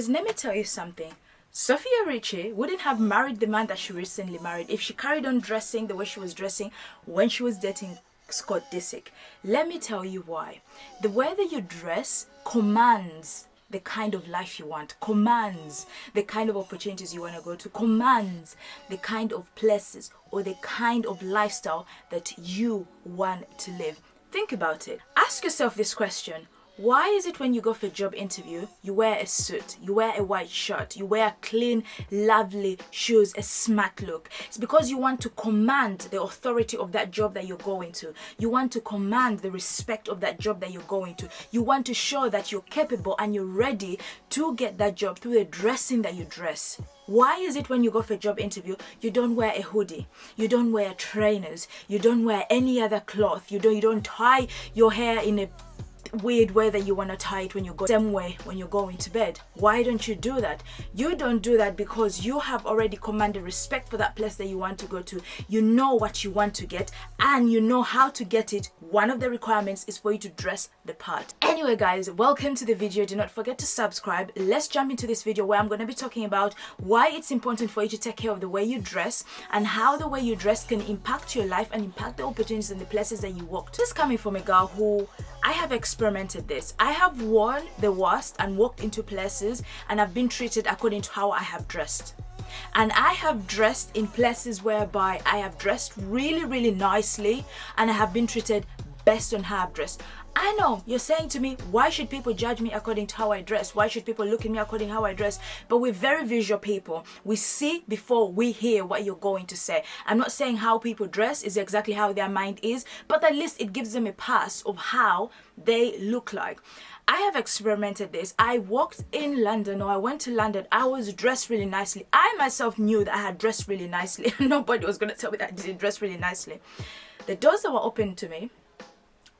Let me tell you something. Sofia Richie wouldn't have married the man that she recently married if she carried on dressing the way she was dressing when she was dating Scott Disick. Let me tell you why. The way that you dress commands the kind of life you want, commands the kind of opportunities you want to go to, commands the kind of places or the kind of lifestyle that you want to live. Think about it. Ask yourself this question. Why is it when you go for a job interview, you wear a suit, you wear a white shirt, you wear clean, lovely shoes, a smart look? It's because you want to command the authority of that job that you're going to. You want to command the respect of that job that you're going to. You want to show that you're capable and you're ready to get that job through the dressing that you dress. Why is it when you go for a job interview, you don't wear a hoodie, you don't wear trainers, you don't wear any other cloth, you don't tie your hair in a weird way that you want to tie it when you go same way when you're going to bed? Why don't you do that? You don't do that because you have already commanded respect for that place that you want to go to. You know what you want to get and you know how to get it. One of the requirements is for you to dress the part. Anyway guys, welcome to the video. Do not forget to subscribe. Let's jump into this video where I'm going to be talking about why it's important for you to take care of the way you dress and how the way you dress can impact your life and impact the opportunities and the places that you walk to. This is coming from a girl who I have experimented this. I have worn the worst and walked into places and I've been treated according to how I have dressed. And I have dressed in places whereby I have dressed really nicely and I have been treated based on how I've dressed. I know you're saying to me, why should people judge me according to how I dress? Why should people look at me according to how I dress? But we're very visual people. We see before we hear what you're going to say. I'm not saying how people dress is exactly how their mind is, but at least it gives them a pass of how they look like. I have experimented this. I walked in London, or I went to London. I was dressed really nicely. I myself knew that I had dressed really nicely. Nobody was going to tell me that I didn't dress really nicely. The doors that were open to me,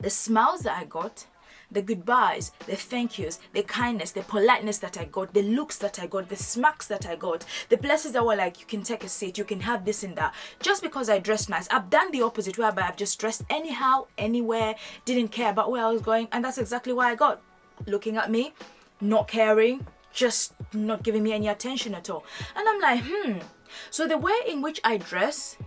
the smiles that I got, the goodbyes, the thank yous, the kindness, the politeness that I got, the looks that I got, the smacks that I got, the places that were like, you can take a seat, you can have this and that. Just because I dressed nice. I've done the opposite, whereby I've just dressed anyhow, anywhere, didn't care about where I was going, and that's exactly what I got. Looking at me, not caring, just not giving me any attention at all. And I'm like, So the way in which I dress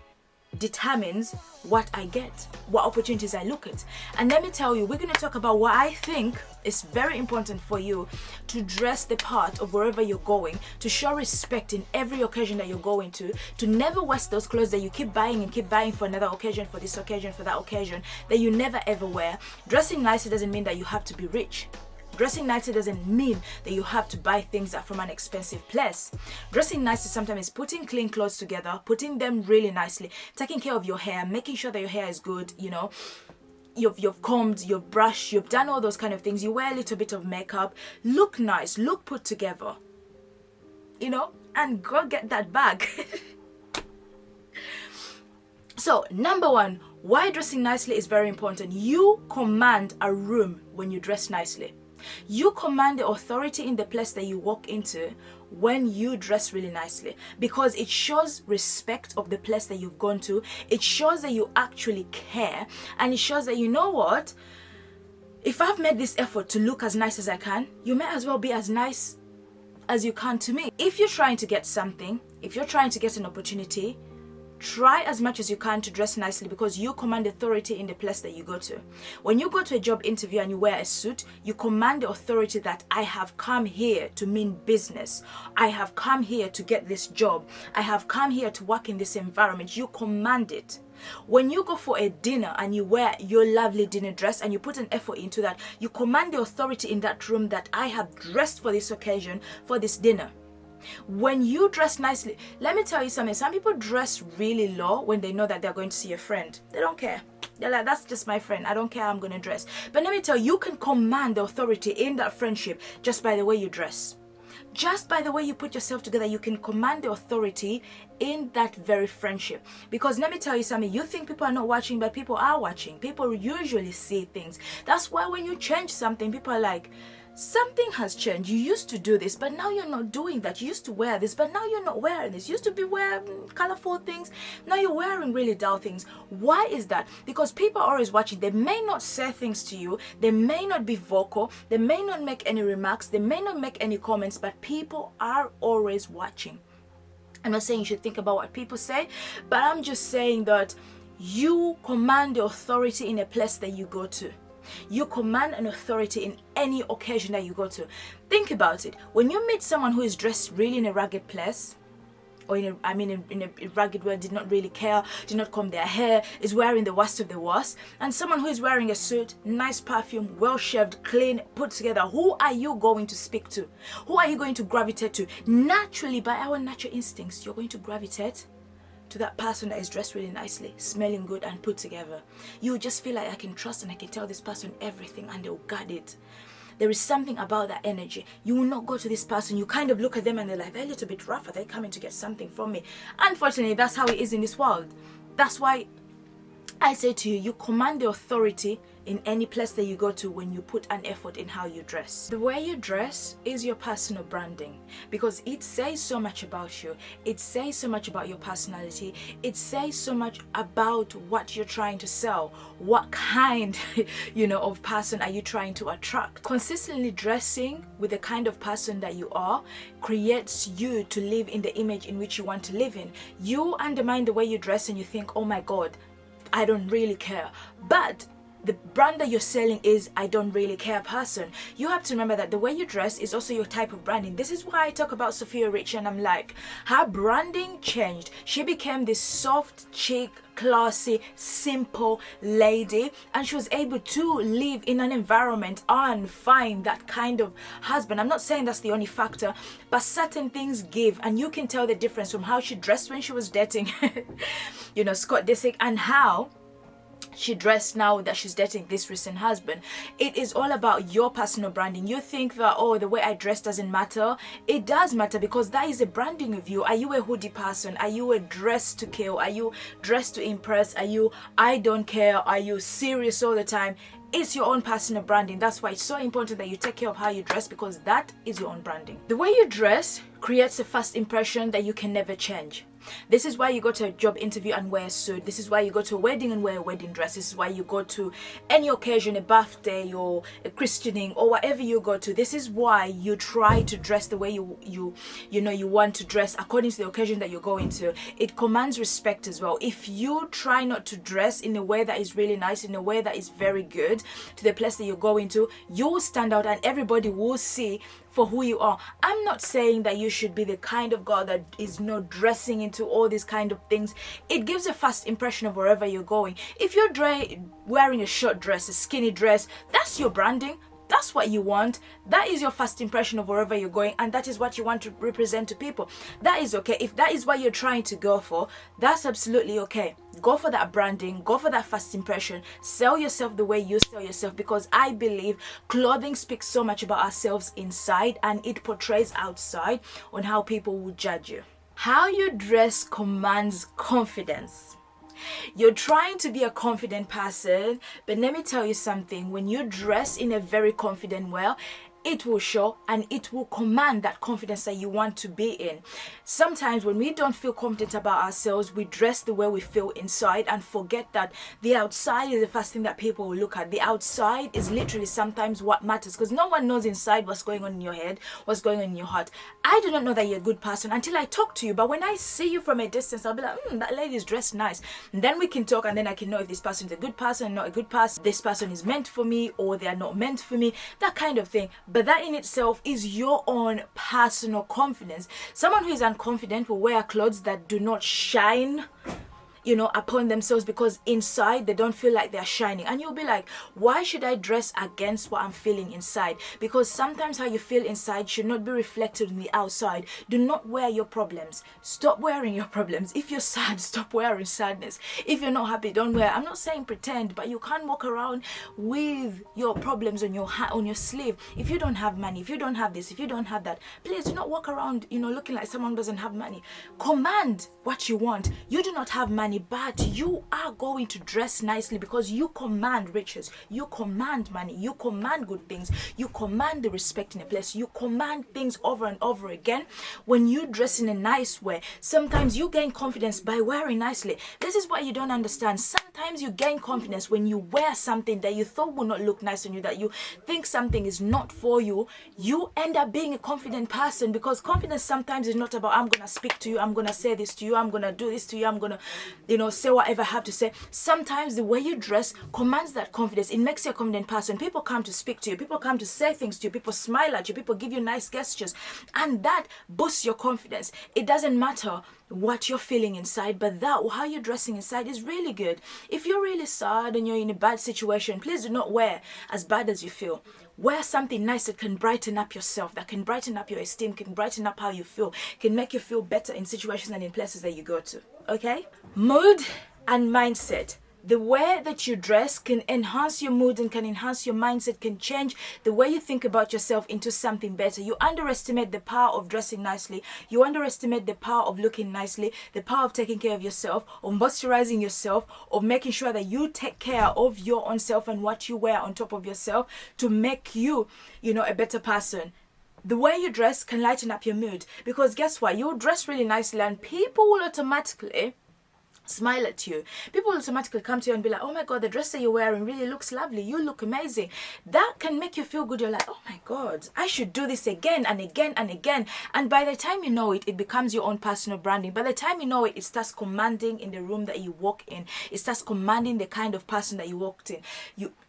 determines what I get, what opportunities I look at. And let me tell you, we're going to talk about what I think is very important for you to dress the part of wherever you're going, to show respect in every occasion that you're going to never waste those clothes that you keep buying for another occasion, for this occasion, for that occasion, that you never ever wear. Dressing nicely doesn't mean that you have to be rich. Dressing nicely doesn't mean that you have to buy things that from an expensive place. Dressing nicely sometimes is putting clean clothes together, putting them really nicely, taking care of your hair, making sure that your hair is good, you know. You've combed, you've brushed, you've done all those kind of things. You wear a little bit of makeup, look nice, look put together, you know, and go get that bag. So, number one, why dressing nicely is very important. You command a room when you dress nicely. You command the authority in the place that you walk into when you dress really nicely, because it shows respect of the place that you've gone to. It shows that you actually care, and it shows that, you know what, if I've made this effort to look as nice as I can, you may as well be as nice as you can to me. If you're trying to get something, if you're trying to get an opportunity, try as much as you can to dress nicely, because you command authority in the place that you go to. When you go to a job interview and you wear a suit, you command the authority that I have come here to mean business. I have come here to get this job. I have come here to work in this environment. You command it. When you go for a dinner and you wear your lovely dinner dress and you put an effort into that, you command the authority in that room that I have dressed for this occasion, for this dinner. When you dress nicely, let me tell you something. Some people dress really low when they know that they're going to see a friend. They don't care. They're like, that's just my friend. I don't care how I'm going to dress. But let me tell you, you can command the authority in that friendship just by the way you dress. Just by the way you put yourself together, you can command the authority in that very friendship. Because let me tell you something, you think people are not watching, but people are watching. People usually see things. That's why when you change something, people are like, Something has changed. You used to do this, but now you're not doing that. You used to wear this, but now you're not wearing this. You used to be wearing colorful things. Now you're wearing really dull things. Why is that? Because people are always watching. They may not say things to you. They may not be vocal. They may not make any remarks. They may not make any comments, but people are always watching. I'm not saying you should think about what people say, but I'm just saying that you command the authority in a place that you go to. You command an authority in any occasion that you go to. Think about it. When you meet someone who is dressed really in a ragged place, or in a ragged way, did not really care, did not comb their hair, is wearing the worst of the worst, and someone who is wearing a suit, nice perfume, well shaved, clean, put together, who are you going to speak to? Who are you going to gravitate to? Naturally, by our natural instincts, you're going to gravitate to that person that is dressed really nicely, smelling good and put together. You just feel like I can trust and I can tell this person everything and they'll guard it. There is something about that energy. You will not go to this person. You kind of look at them and they're like, they're a little bit rough. Are they coming to get something from me? Unfortunately, that's how it is in this world. That's why I say to you, you command the authority in any place that you go to when you put an effort in how you dress. The way you dress is your personal branding, because it says so much about you. It says so much about your personality. It says so much about what you're trying to sell. What kind, of person are you trying to attract? Consistently dressing with the kind of person that you are creates you to live in the image in which you want to live in. You undermine the way you dress and you think, oh my God, I don't really care. But the brand that you're selling is I don't really care person. You have to remember that the way you dress is also your type of branding. This is why I talk about Sofia Richie and I'm like, her branding changed. She became this soft, chic, classy, simple lady, and she was able to live in an environment and find that kind of husband. I'm not saying that's the only factor, but certain things give, and you can tell the difference from how she dressed when she was dating Scott Disick and how she dressed now that she's dating this recent husband. It is all about your personal branding. You think that, oh, the way I dress doesn't matter. It does matter, because that is a branding of you. Are you a hoodie person? Are you a dress to kill? Are you dressed to impress? Are you I don't care? Are you serious all the time? It's your own personal branding. That's why it's so important that you take care of how you dress, because that is your own branding. The way you dress creates a first impression that you can never change. This is why you go to a job interview and wear a suit. This is why you go to a wedding and wear a wedding dress. This is why you go to any occasion, a birthday or a christening or whatever you go to. This is why you try to dress the way you want to dress according to the occasion that you're going to. It commands respect as well. If you try not to dress in a way that is really nice, in a way that is very good to the place that you're going to, you will stand out and everybody will see for who you are. I'm not saying that you should be the kind of girl that is not dressing into all these kind of things. It gives a first impression of wherever you're going. If you're wearing a short dress, a skinny dress, that's your branding. That's what you want. That is your first impression of wherever you're going, and that is what you want to represent to people. That is okay. If that is what you're trying to go for, that's absolutely okay. Go for that branding. Go for that first impression. Sell yourself the way you sell yourself, because I believe clothing speaks so much about ourselves inside and it portrays outside on how people will judge you. How you dress commands confidence. You're trying to be a confident person, but let me tell you something. When you dress in a very confident way, it will show and it will command that confidence that you want to be in. Sometimes when we don't feel confident about ourselves, we dress the way we feel inside and forget that the outside is the first thing that people will look at. The outside is literally sometimes what matters, because no one knows inside what's going on in your head, what's going on in your heart. I do not know that you're a good person until I talk to you, but when I see you from a distance, I'll be like, that lady is dressed nice. And then we can talk, and then I can know if this person is a good person or not a good person. This person is meant for me or they are not meant for me, that kind of thing. But that in itself is your own personal confidence. Someone who is unconfident will wear clothes that do not shine upon themselves, because inside they don't feel like they're shining. And you'll be like, why should I dress against what I'm feeling inside? Because sometimes how you feel inside should not be reflected in the outside. Do not wear your problems. Stop wearing your problems. If you're sad, stop wearing sadness. If you're not happy, don't wear. I'm not saying pretend, but you can't walk around with your problems on your sleeve. If you don't have money, if you don't have this, if you don't have that, please do not walk around looking like someone who doesn't have money. Command what you want. You do not have money. money, but you are going to dress nicely because you command riches, you command money, you command good things, you command the respect in a place, you command things over and over again. When you dress in a nice way, sometimes you gain confidence by wearing nicely. This is what you don't understand. Sometimes you gain confidence when you wear something that you thought would not look nice on you, that you think something is not for you. You end up being a confident person, because confidence sometimes is not about, I'm gonna speak to you, I'm gonna say this to you, I'm gonna do this to you, I'm gonna, say whatever I have to say. Sometimes the way you dress commands that confidence. It makes you a confident person. People come to speak to you, people come to say things to you, people smile at you, people give you nice gestures, and that boosts your confidence. It doesn't matter what you're feeling inside, but that how you're dressing inside is really good. If you're really sad and you're in a bad situation, please do not wear as bad as you feel. Wear something nice that can brighten up yourself, that can brighten up your esteem, can brighten up how you feel, can make you feel better in situations and in places that you go to. Okay? Mood and mindset. The way that you dress can enhance your mood and can enhance your mindset, can change the way you think about yourself into something better. You underestimate the power of dressing nicely. You underestimate the power of looking nicely, the power of taking care of yourself, of moisturizing yourself, of making sure that you take care of your own self and what you wear on top of yourself to make you, a better person. The way you dress can lighten up your mood, because guess what? You'll dress really nicely and people will automatically smile at you. People will automatically come to you and be like, oh my God, the dress that you're wearing really looks lovely. You look amazing. That can make you feel good. You're like, oh my God, I should do this again and again and again. And by the time you know it, it becomes your own personal branding. By the time you know it, it starts commanding in the room that you walk in. It starts commanding the kind of person that you walked in.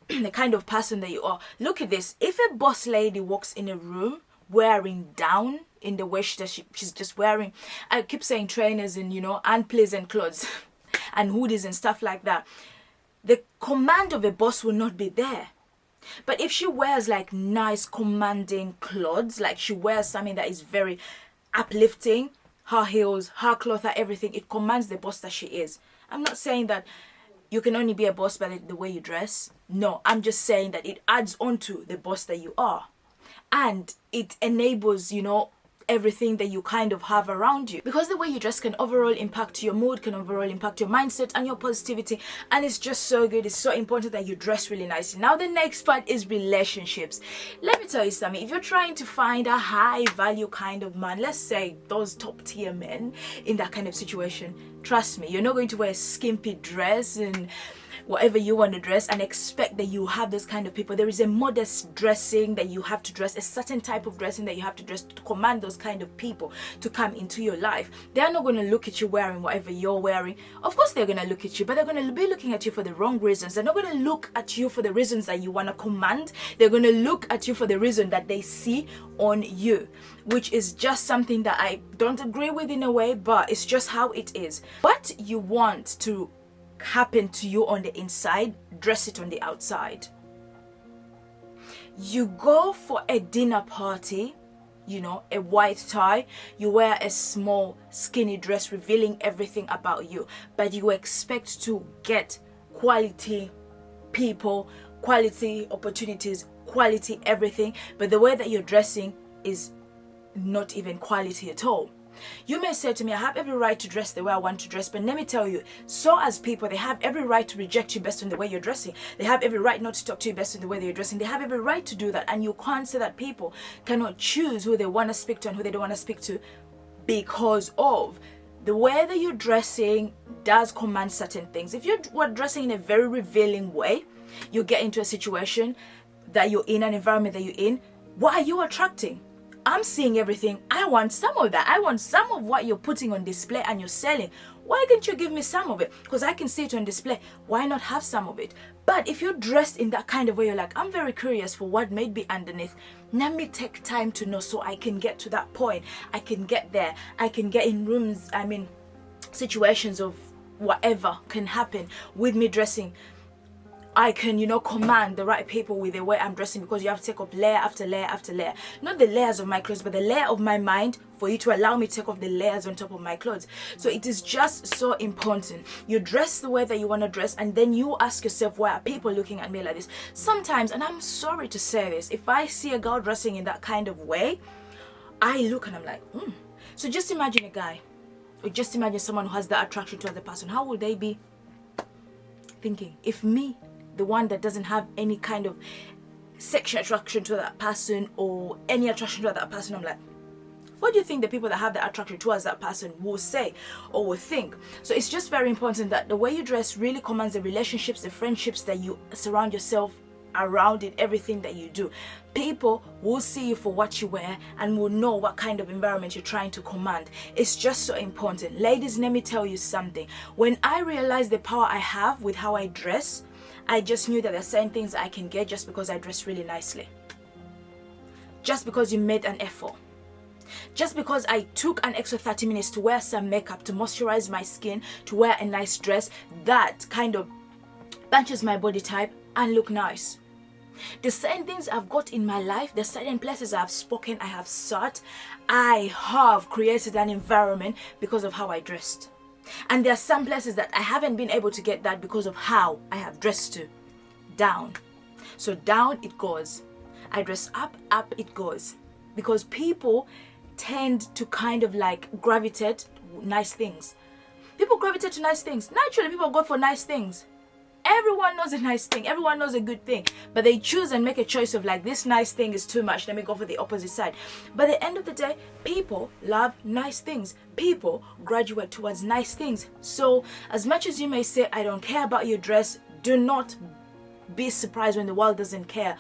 The kind of person that you are. Look at this. If a boss lady walks in a room wearing down in the way she's just wearing, I keep saying trainers and unpleasant clothes and hoodies and stuff like that, the command of a boss will not be there. But if she wears like nice commanding clothes, like she wears something that is very uplifting, her heels, her cloth, her everything, it commands the boss that she is. I'm not saying that you can only be a boss by the way you dress. No, I'm just saying that it adds on to the boss that you are. And it enables, everything that you kind of have around you, because the way you dress can overall impact your mood, can overall impact your mindset and your positivity, and it's just so good. It's so important that you dress really nicely. Now the next part is relationships. Let me tell you something. If you're trying to find a high value kind of man, let's say those top tier men in that kind of situation, trust me, you're not going to wear a skimpy dress and whatever you want to dress and expect that you have those kind of people. There is a modest dressing that you have to dress, a certain type of dressing that you have to dress to command those kind of people to come into your life. They're not going to look at you wearing whatever you're wearing. Of course they're going to look at you, but they're going to be looking at you for the wrong reasons. They're not going to look at you for the reasons that you want to command. They're going to look at you for the reason that they see on you, which is just something that I don't agree with in a way, but it's just how it is. What you want to happen to you on the inside, dress it on the outside. You go for a dinner party, a white tie, you wear a small skinny dress revealing everything about you, but you expect to get quality people, quality opportunities, quality everything, but the way that you're dressing is not even quality at all. You may say to me, I have every right to dress the way I want to dress, but let me tell you, so as people, they have every right to reject you based on the way you're dressing. They have every right not to talk to you based on the way that you're dressing. They have every right to do that, and you can't say that people cannot choose who they want to speak to and who they don't want to speak to, because of the way that you're dressing does command certain things. If you were dressing in a very revealing way, you get into a situation that you're in, an environment that you're in, what are you attracting? I'm seeing everything. I want some of that. I want some of what you're putting on display and you're selling. Why can't you give me some of it? Because I can see it on display. Why not have some of it? But if you're dressed in that kind of way, you're like, I'm very curious for what may be underneath. Let me take time to know so I can get to that point. I can get there. I can get in rooms, situations of whatever can happen with me dressing. I can, command the right people with the way I'm dressing, because you have to take off layer after layer after layer. Not the layers of my clothes, but the layer of my mind for you to allow me to take off the layers on top of my clothes. So it is just so important. You dress the way that you want to dress, and then you ask yourself, why are people looking at me like this? Sometimes, and I'm sorry to say this, if I see a girl dressing in that kind of way, I look and I'm like, So just imagine a guy just imagine someone who has that attraction to other person. How would they be thinking? If me, the one that doesn't have any kind of sexual attraction to that person or any attraction to that person, I'm like, what do you think the people that have the attraction towards that person will say or will think? So it's just very important that the way you dress really commands the relationships, the friendships that you surround yourself around in everything that you do. People will see you for what you wear and will know what kind of environment you're trying to command. It's just so important. Ladies, let me tell you something. When I realized the power I have with how I dress, I just knew that there are certain things I can get just because I dress really nicely. Just because you made an effort. Just because I took an extra 30 minutes to wear some makeup, to moisturize my skin, to wear a nice dress that kind of matches my body type and look nice. The certain things I've got in my life, the certain places I've spoken, I have sat, I have created an environment because of how I dressed. And there are some places that I haven't been able to get that because of how I have dressed to. Down. So down it goes. I dress up, up it goes. Because people tend to kind of like gravitate to nice things. People gravitate to nice things. Naturally, people go for nice things. Everyone knows a nice thing. Everyone knows a good thing. But they choose and make a choice of like, this nice thing is too much. Let me go for the opposite side. But at the end of the day, people love nice things. People graduate towards nice things. So as much as you may say, I don't care about your dress, do not be surprised when the world doesn't care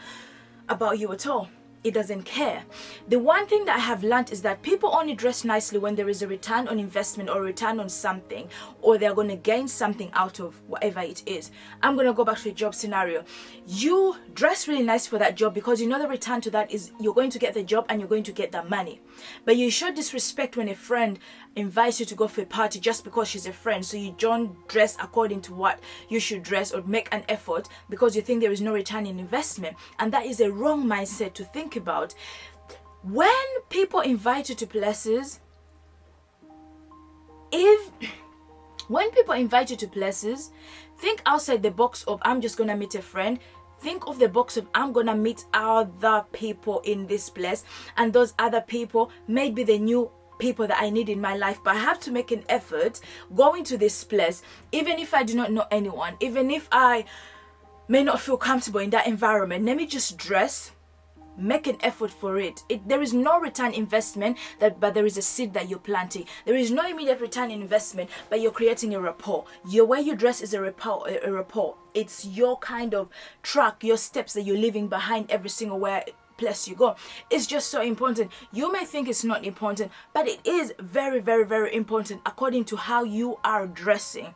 about you at all. It doesn't care. The one thing that I have learned is that people only dress nicely when there is a return on investment or return on something, or they're going to gain something out of whatever it is. I'm going to go back to a job scenario. You dress really nice for that job because you know the return to that is you're going to get the job and you're going to get that money. But you show disrespect when a friend invites you to go for a party just because she's a friend, so you don't dress according to what you should dress or make an effort because you think there is no return in investment. And that is a wrong mindset to think about. When people invite you to places, when people invite you to places, think outside the box of I'm just gonna meet a friend. Think of the box of I'm gonna meet other people in this place, and those other people may be the new people that I need in my life, but I have to make an effort going to this place, even if I do not know anyone, even if I may not feel comfortable in that environment. Let me just dress, make an effort for it. There is no return investment, but there is a seed that you're planting. There is no immediate return investment, but you're creating a rapport. Your way you dress is a rapport. It's your kind of track, your steps that you're leaving behind every single place you go. It's just so important. You may think it's not important, but it is very, very, very important according to how you are dressing.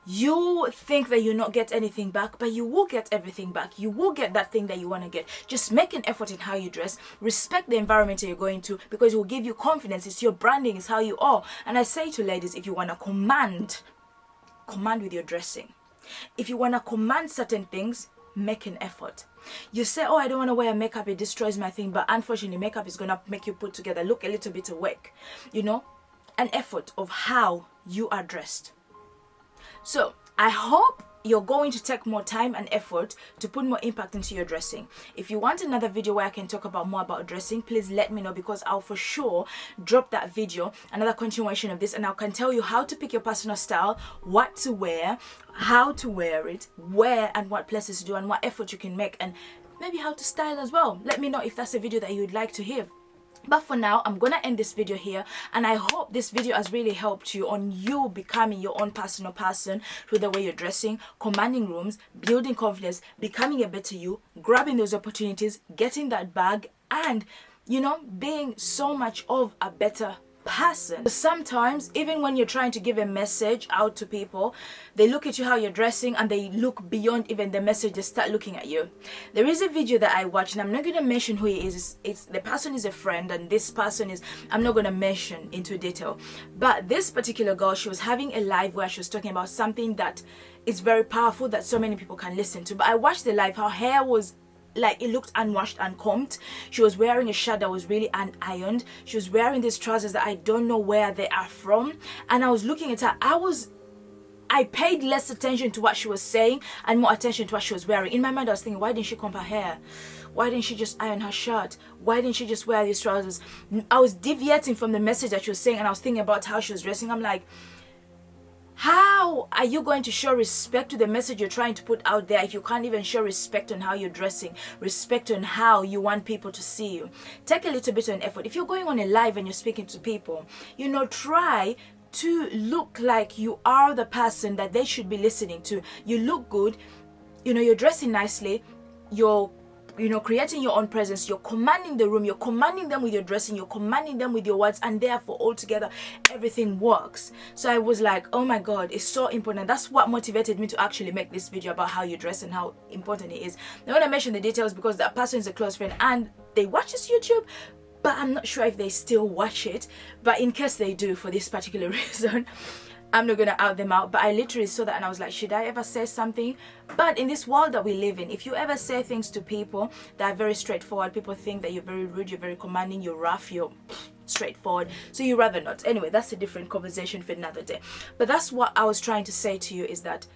You think that you'll not get anything back, but you will get everything back. You will get that thing that you want to get. Just make an effort in how you dress. Respect the environment that you're going to, because it will give you confidence. It's your branding, it's how you are. And I say to ladies, if you want to command with your dressing. If you want to command certain things, make an effort. You say, oh, I don't want to wear makeup, it destroys my thing, but unfortunately makeup is going to make you put together, look a little bit awake. You know, an effort of how you are dressed. So I hope you're going to take more time and effort to put more impact into your dressing. If you want another video where I can talk about more about dressing, please let me know, because I'll for sure drop that video, another continuation of this, and I can tell you how to pick your personal style, what to wear, how to wear it, where and what places to do, and what effort you can make, and maybe how to style as well. Let me know if that's a video that you would like to hear. But for now, I'm gonna end this video here, and I hope this video has really helped you on you becoming your own personal person through the way you're dressing, commanding rooms, building confidence, becoming a better you, grabbing those opportunities, getting that bag, and you know, being so much of a better person. Sometimes, even when you're trying to give a message out to people, they look at you how you're dressing and they look beyond even the message, they start looking at you. There is a video that I watched, and I'm not going to mention who he is. It's the person is a friend, and this person is, I'm not going to mention into detail, but this particular girl, she was having a live where she was talking about something that is very powerful that so many people can listen to. But I watched the live, her hair was like, it looked unwashed and combed. She was wearing a shirt that was really unironed. She was wearing these trousers that I don't know where they are from. And I was looking at her. I paid less attention to what she was saying and more attention to what she was wearing. In my mind, I was thinking, why didn't she comb her hair? Why didn't she just iron her shirt? Why didn't she just wear these trousers? I was deviating from the message that she was saying, and I was thinking about how she was dressing. I'm like, how are you going to show respect to the message you're trying to put out there if you can't even show respect on how you're dressing, respect on how you want people to see you? Take a little bit of an effort. If you're going on a live and you're speaking to people, try to look like you are the person that they should be listening to. You look good, you're dressing nicely, you're creating your own presence, you're commanding the room, you're commanding them with your dressing, you're commanding them with your words, and therefore altogether everything works. So I was like, oh my God, it's so important. That's what motivated me to actually make this video about how you dress and how important it is. I want to mention the details because that person is a close friend and they watch this YouTube, but I'm not sure if they still watch it. But in case they do, for this particular reason, I'm not gonna out them out. But I literally saw that and I was like, should I ever say something? But in this world that we live in, if you ever say things to people that are very straightforward, people think that you're very rude, you're very commanding, you're rough, you're straightforward, so you rather not. Anyway, that's a different conversation for another day. But that's what I was trying to say to you, is that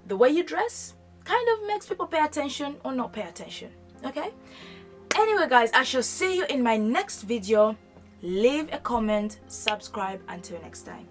the way you dress kind of makes people pay attention or not pay attention. Okay, anyway guys, I shall see you in my next video. Leave a comment, subscribe. Until next time.